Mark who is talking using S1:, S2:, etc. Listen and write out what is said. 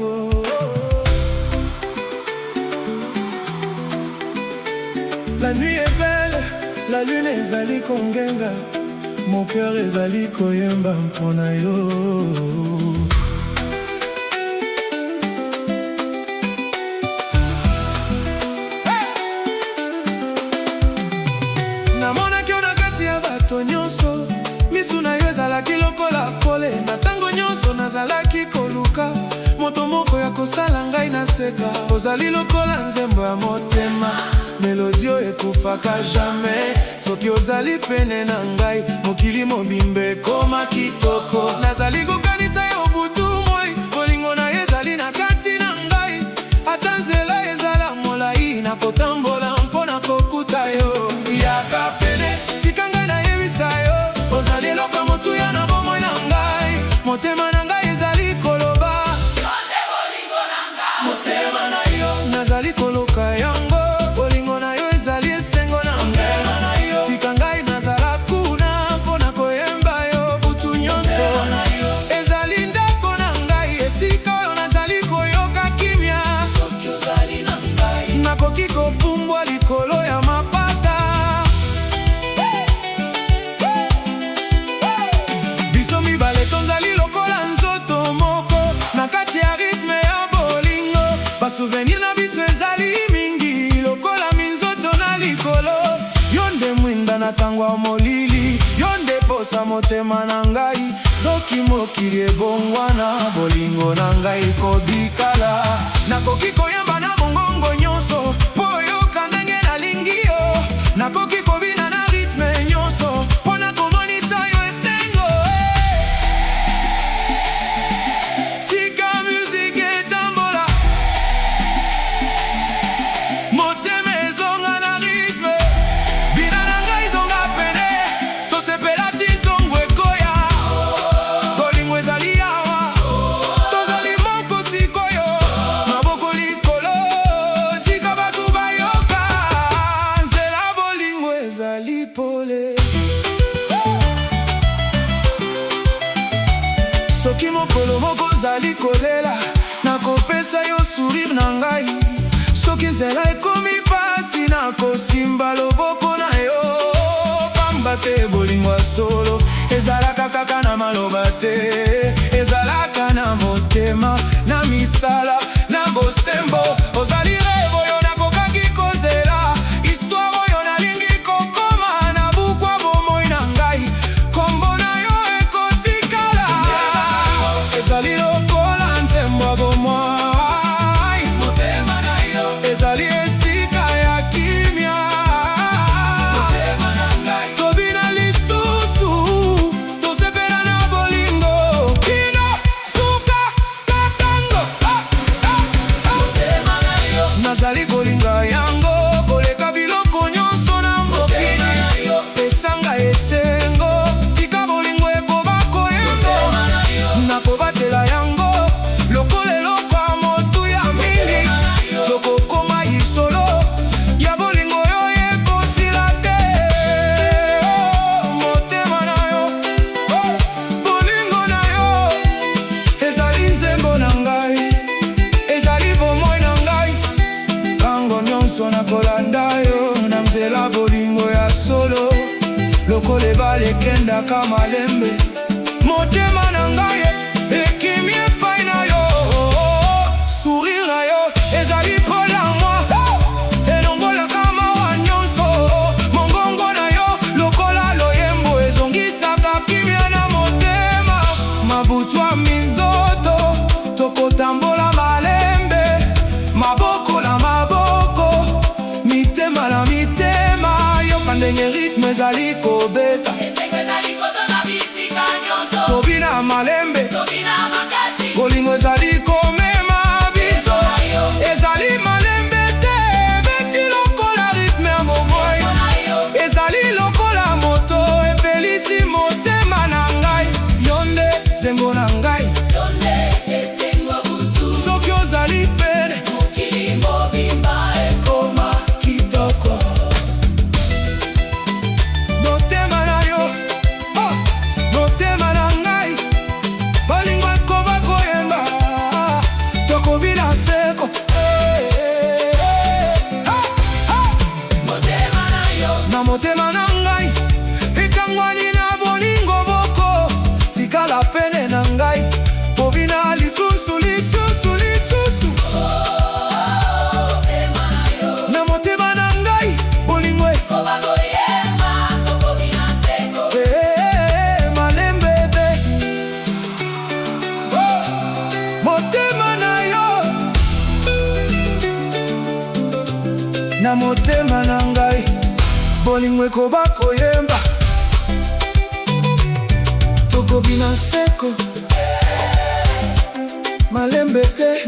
S1: bolingo. La nuit est belle, la lune ezali kongenga, mon cœur ezali koyemba mpona yo. Namonaki yo na kati ya bato nyonso, misu na yo ezalaki lokola pole. Na ntango nyonso nazalaki koluka moto moko ya kosala ngai naseka. Ozali lokola nzembo ya motema, melodi oyo ekufaka jamais. Soki ozali pene na ngai, mokili mobimba ekoma kitoko. Nazali kokanisa yo butu moi, bolingo na yo ezali na kati na ngai. Ata nzela ezala molai, nakotambola mpona kokuta yo. Yaka pene, tika ngai nayebisa yo, ozali eloko motuya na bomoi na ngai. Motema na ngai ezali koloba yo nde bolingo na ngai. Motema na yo nazali koluka yango, bolingo na yo ezali esengo na ngai. Tika ngai nazala kuna mpona koyemba yo butu nyonso. Ezali ndako na ngai, esika oyo nazali koyoka kimia. Soki ozali na ngai, nakoki kopumbwa likolo ya mapata. Biso mibale tozali lokola nzoto moko, na kati ya ritme ya bolingo. Basouvenir na biso ezali mingi, lokola minzoto na likolo. Yo nde mwinda na ntango ya molili, yo nde posa motema na ngai. Soki mokili ebongwana, bolingo na ngai kobikala. Nakoki koyemba na mongongo nyonso, po oyoka ndenge nalingi yo. Nakoki kobina na ritme nyonso, mpona komonisa yo esengo. Tika musique etambola, motema ezonga na ritme. Bina na ngai zonga pene, tosepela tintongo ekoya. Bolingo ezali awa, tozali moko sikoyo. Maboko likolo, tika bato bayoka. Nzela bolingo ezali pole. Soki mokolo moko ozali kolela, nakopesa yo sourire na ngai. Soki nzela ekomi pasi, nakosimba loboko na yo. Pamba te bolingo ya solo, ezalaka kaka na maloba te. Ezalaka na motema, na misala, na bosembo. Ozali rêve oyo nakokaki kozela, histoire oyo nalingi kokoma. Na bukwa bomoi na ngai, kombo na yo ekotikala. Ezali lokola nzembo ya bomoi, motema na yo ezali esika ya kimia. Motema na ngai tobina lisusu, tosepela na bolingo. Kino suka katango, motema na yo nazali kolinga yango, koleka biloko nyonso na mokili. Pesanga esengo, tika bolingo ekoba koyembo. Nakobatela yango lokola eloko ya motuya mingi. Tokokoma isolo ya bolingo oyo ekosila te. Motema na yo, bolingo na yo ezali nzembo na ngai, ezali bomoi na ngai. Ntango nyonso nakolanda yo na nzela bolingo ya solo, lokola ebale ekendaka malembe. Motema na ngai ekimi epai na yo, sourire na yo ezali mpola moi. Elongolaka mawa nyonso, mongongo na yo lokola loyembo, ezongisaka kimia na motema. Mabutwa minzoto, tokotambola malembe. Maboko na maboko, mitema na mitema. Yoka ndenge ritme ezali kobeta, esengo ezali kotona bisika nyonso. Tobina malembe, tobina makasi, bolingo ezali komema biso. Ezali malembe te, beti lokola ritme ya momoi. Ezali lokola moto, epelisi motema na ngai. Yonde zembo na ngai, yonde esengo butu. Soki ozali pene, mokili mobimba ekoma kitoko. Motema na motema na ngai. Bolingo ekoba koyemba, tokobina nseko, malembe te.